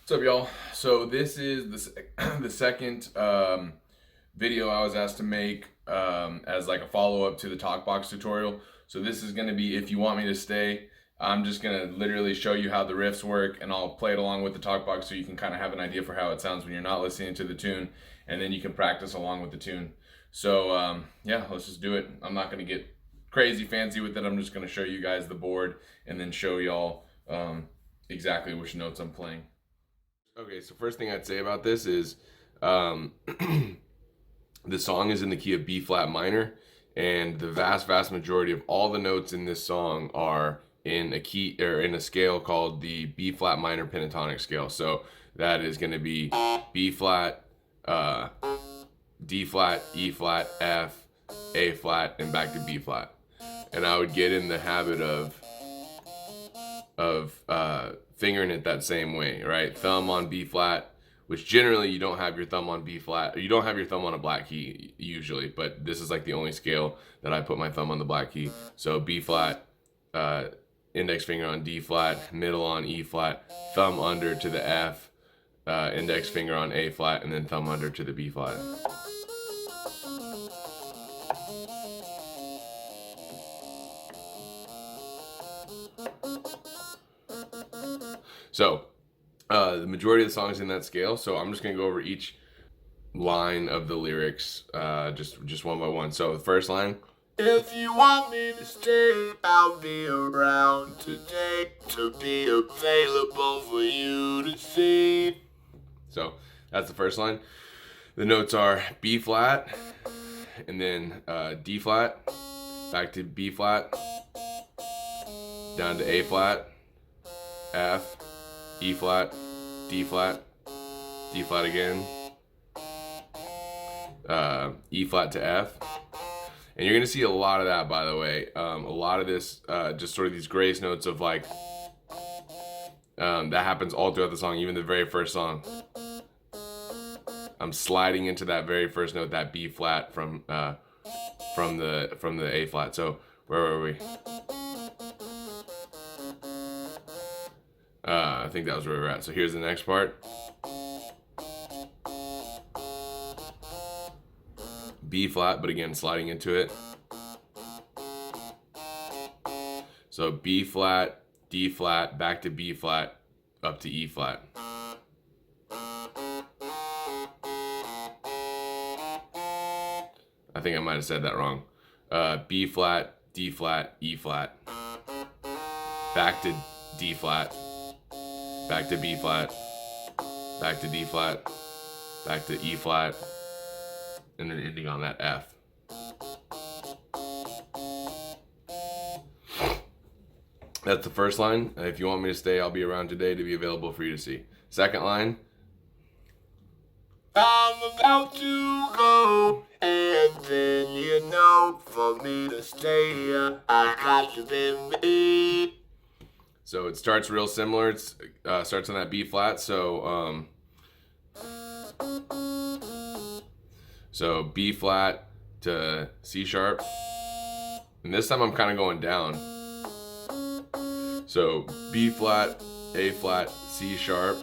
What's up, y'all? So this is the second video I was asked to make as like a follow-up to the TALKBOX tutorial. So this is going to be If You Want Me to Stay. I'm just going to literally show you how the riffs work, and I'll play it along with the TALKBOX so you can kind of have an idea for how it sounds when you're not listening to the tune, and then you can practice along with the tune. So yeah, let's just do it. I'm not going to get crazy fancy with it. I'm just going to show you guys the board and then show y'all exactly which notes I'm playing. Okay, so first thing I'd say about this is the song is in the key of B flat minor, and the vast majority of all the notes in this song are in a key or in a scale called the B flat minor pentatonic scale. So that is going to be B flat, D flat, E flat, F, A flat, and back to B flat. And I would get in the habit of fingering it that same way, right? Thumb on B flat, which generally you don't have your thumb on B flat, or you don't have your thumb on a black key usually, but this is like the only scale that I put my thumb on the black key. So B flat, index finger on D flat, middle on E flat, thumb under to the F, index finger on A flat, and then thumb under to the B flat. So the majority of the song is in that scale, so I'm just gonna go over each line of the lyrics just one by one. So the first line: if you want me to stay, I'll be around today to be available for you to see. So that's the first line. The notes are B flat, and then D flat, back to B flat, down to A flat, F, E flat, D flat, D flat again, E flat to F. And you're gonna see a lot of that, by the way. A lot of this, just sort of these grace notes of like, that happens all throughout the song, even the very first song. I'm sliding into that very first note, that B flat from the A flat. So where were we? I think that was where we were at. So here's the next part. B flat, but again, sliding into it. So B flat, D flat, back to B flat, up to E flat. I think I might have said that wrong. B flat, D flat, E flat, back to D flat, back to B flat, back to D flat, back to E flat, and then ending on that F. That's the first line. If you want me to stay, I'll be around today to be available for you to see. Second line: I'm about to go, and then you know, for me to stay, I got to be me. So it starts real similar. It starts on that B flat. So B flat to C sharp, and this time I'm kind of going down. So B flat, A flat, C sharp,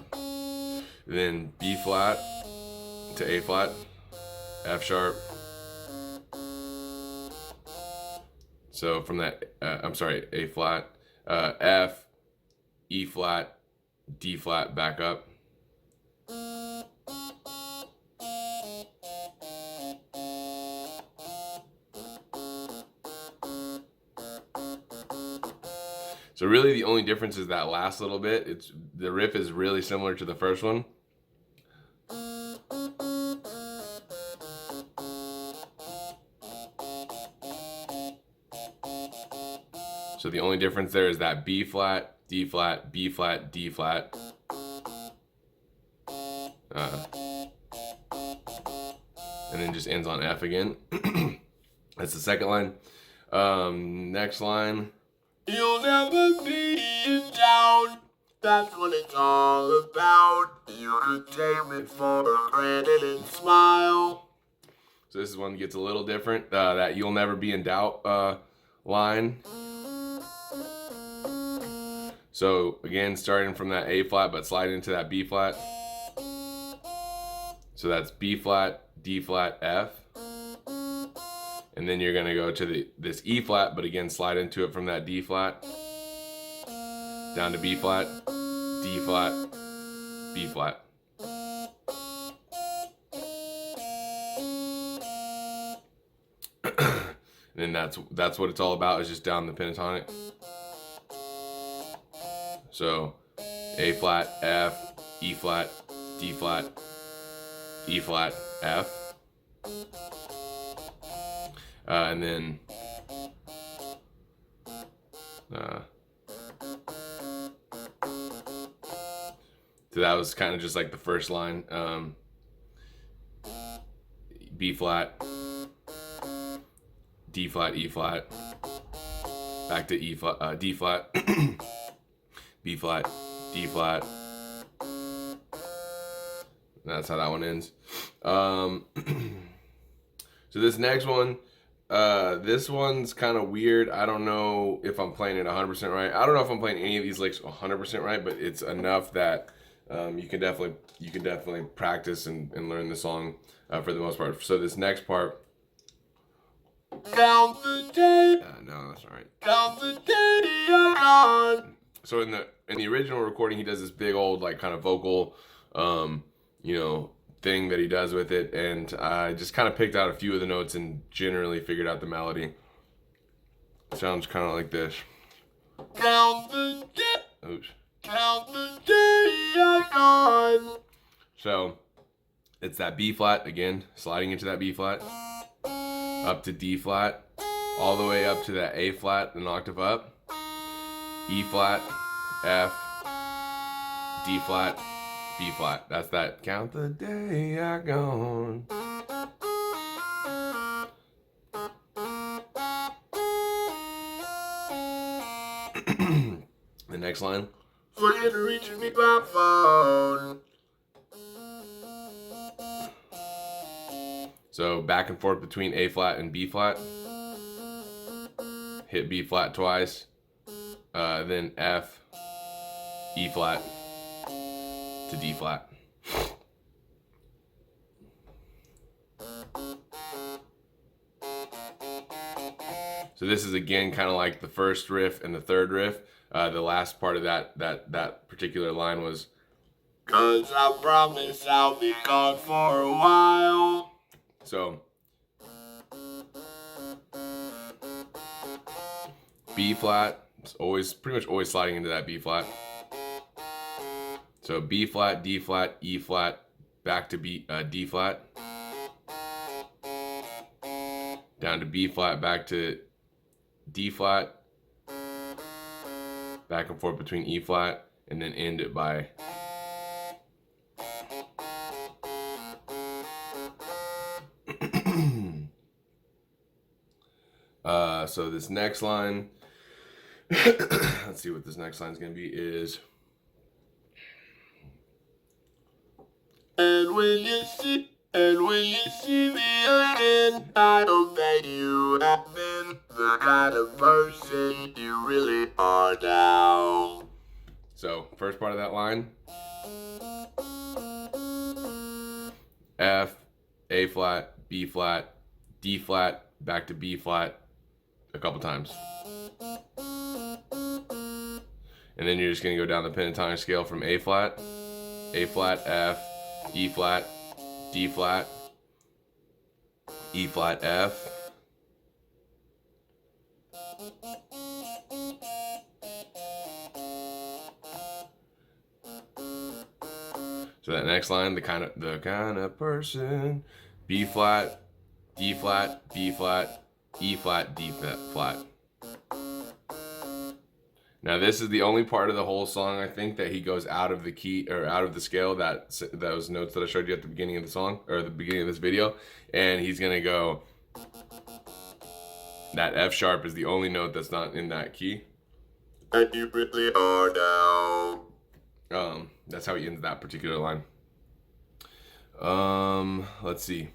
then B flat to A flat, F sharp. So from that, A flat, F, E flat, D flat, back up. So really the only difference is that last little bit. The riff is really similar to the first one. So the only difference there is that B flat, D flat, B flat, D flat. And then just ends on F again. That's the second line. Next line: you'll never be in doubt. That's what it's all about. You can take me for granted and smile. So this is one that gets a little different. That "you'll never be in doubt" line. So again, starting from that A flat, but sliding into that B flat. So that's B flat, D flat, F. And then you're gonna go to this E flat, but again, slide into it from that D flat, down to B flat, D flat, B flat. And then that's what it's all about, is just down the pentatonic. So A flat, F, E flat, D flat, E flat, F. And then so that was kind of just like the first line. B flat, D flat, E flat, back to E flat, D flat, B flat, D flat. That's how that one ends. So this next one, this one's kind of weird. I don't know if I'm playing it 100% right. I don't know if I'm playing any of these licks 100% right, but it's enough that you can definitely practice and learn the song for the most part. So this next part. Count the day. No, that's all right. Count the day on. So in the original recording, he does this big old like kind of vocal, thing that he does with it, and I just kind of picked out a few of the notes and generally figured out the melody. It sounds kind of like this. Count the day. Oops. Count the day on. So it's that B flat again, sliding into that B flat, up to D flat, all the way up to that A flat, an octave up, E flat, F, D flat, B flat. That's that count the day I gone. The next line. Forget to reach me by phone. So back and forth between A flat and B flat. Hit B flat twice. Then F, E flat to D flat. So this is again kind of like the first riff and the third riff. The last part of that particular line was, "'Cause I promise I'll be gone for a while." So B flat, it's always pretty much always sliding into that B flat. So B flat, D flat, E flat, back to D flat, down to B flat, back to D flat, back and forth between E flat, and then end it by so this next line, let's see what this next line is going to be, is, And when you see me again, I hope that you have been the kind of person you really are now. so first part of that line, F, A flat, B flat, D flat, back to B flat a couple times. And then you're just going to go down the pentatonic scale from A flat, F, E flat, D flat, E flat, F. So that next line, the kind of person, B flat, D flat, B flat, E flat, D flat. Now this is the only part of the whole song, I think, that he goes out of the key or out of the scale, those notes that I showed you at the beginning of the song or the beginning of this video, and he's gonna go, that F sharp is the only note that's not in that key. And you really are now. That's how he ends that particular line. Let's see.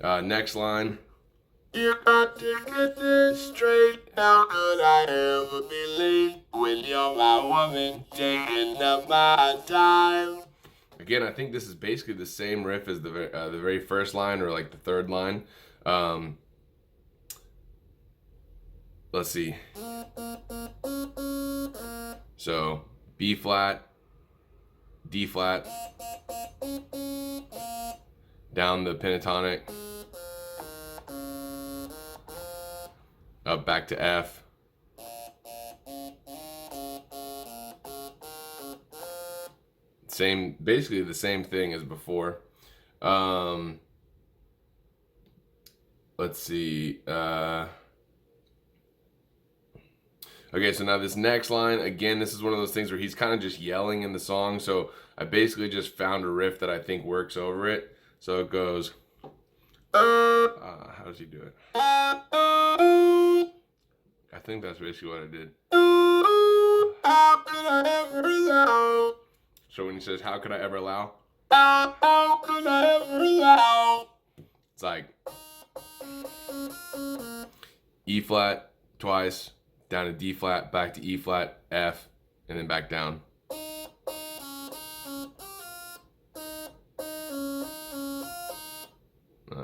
Next line. You got to get this straight. How could I ever be late when you're my woman taking up my time? Again, I think this is basically the same riff as the very first line, or like the third line. Let's see. So B flat, D flat, down the pentatonic, up back to F. Same, basically the same thing as before. Let's see. Okay, so now this next line, again, this is one of those things where he's kind of just yelling in the song. So I basically just found a riff that I think works over it. So it goes. How does he do it? I think that's basically what I did. How could I ever allow? So when he says, "How could I ever allow?" How could I ever allow? It's like E flat twice, down to D flat, back to E flat, F, and then back down.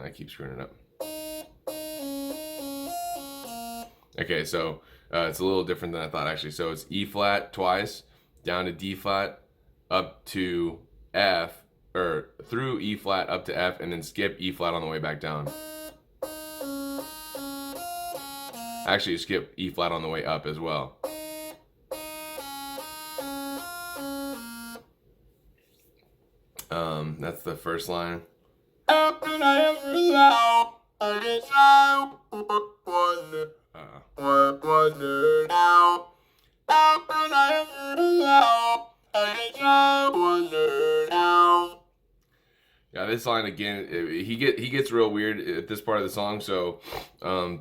I keep screwing it up. Okay, so it's a little different than I thought actually. So it's E flat twice, down to D flat, up to F, or through E flat up to F, and then skip E flat on the way back down. Actually, skip E flat on the way up as well. That's the first line. How could I ever allow? I guess I wonder now. How could I ever allow? I guess I wonder now. Yeah, this line again, he gets real weird at this part of the song. So I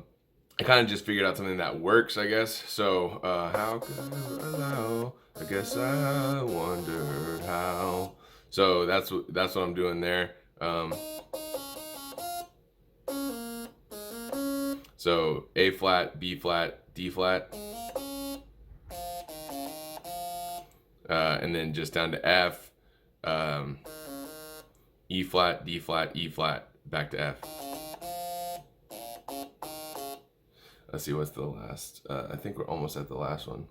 kind of just figured out something that works, I guess. So how could I ever allow? I guess I wondered how. So that's what I'm doing there. So A flat, B flat, D flat, and then just down to F, E flat, D flat, E flat, back to F. Let's see, what's the last? I think we're almost at the last one.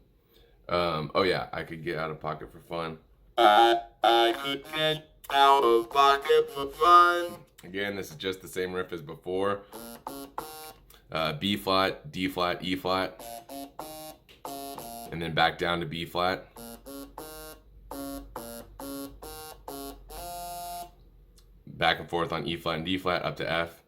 Oh yeah, I could get out of pocket for fun. I could get out of pocket for fun. Again, this is just the same riff as before. B flat, D flat, E flat, and then back down to B flat. Back and forth on E flat and D flat, up to F.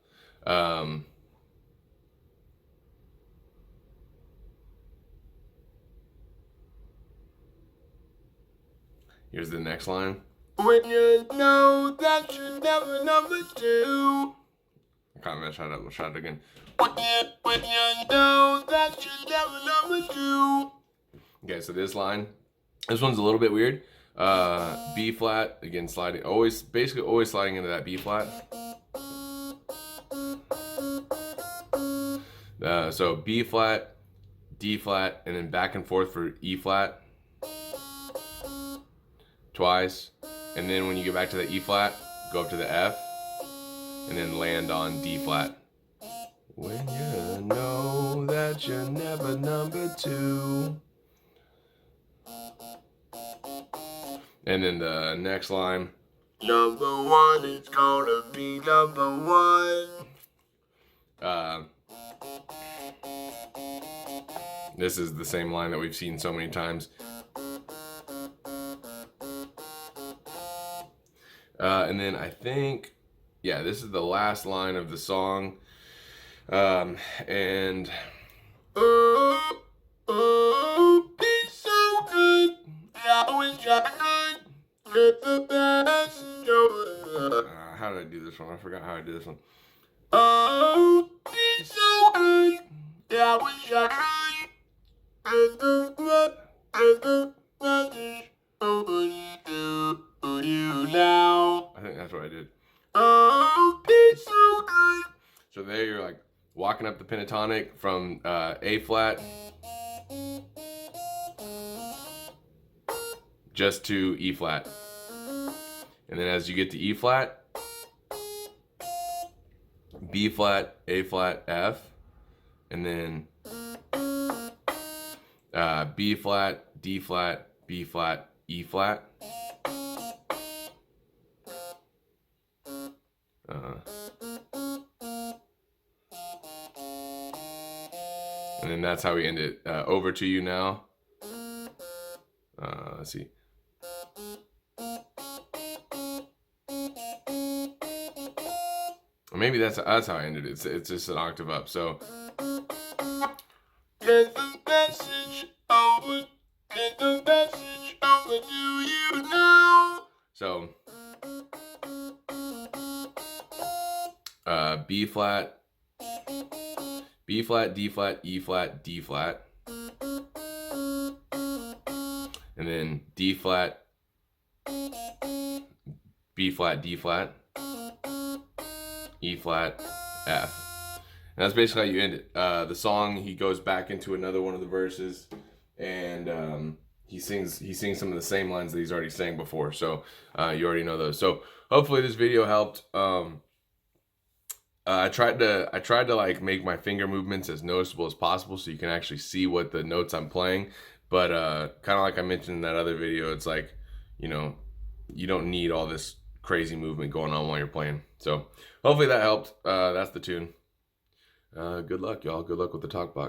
Here's the next line. When you know that you're never number two. I kind of messed that up. We'll try it again. When you know that you're never number two. Okay, so this line, this one's a little bit weird. B flat, again sliding, basically always sliding into that B flat. So B flat, D flat, and then back and forth for E flat twice, and then when you get back to the E flat, go up to the F, and then land on D flat. When you know that you're never number two. And then the next line. Number one is gonna be number one. This is the same line that we've seen so many times. And then I think, yeah, this is the last line of the song. And Oh, it's so good. I wish I could get the best joy. how did I do this one? I forgot how I did this one. Oh, it's so good. I wish I could get the message over you now. I think that's what I did. Oh, it's so good. So there you're like, walking up the pentatonic from A flat just to E flat. And then as you get to E flat, B flat, A flat, F, and then B flat, D flat, B flat, E flat. And then that's how we end it. Over to you now. Let's see. Or maybe that's how I ended it. It's just an octave up. So Get the message over. Get the message over to you now. So B flat, B flat, D flat, E flat, D flat, and then D flat, B flat, D flat, E flat, F. And that's basically how you end it. The song, he goes back into another one of the verses, and he sings some of the same lines that he's already sang before. So you already know those. So hopefully this video helped. I tried to like make my finger movements as noticeable as possible so you can actually see what the notes I'm playing. But kind of like I mentioned in that other video, it's like, you know, you don't need all this crazy movement going on while you're playing. So hopefully that helped. That's the tune. Good luck, y'all. Good luck with the TalkBox.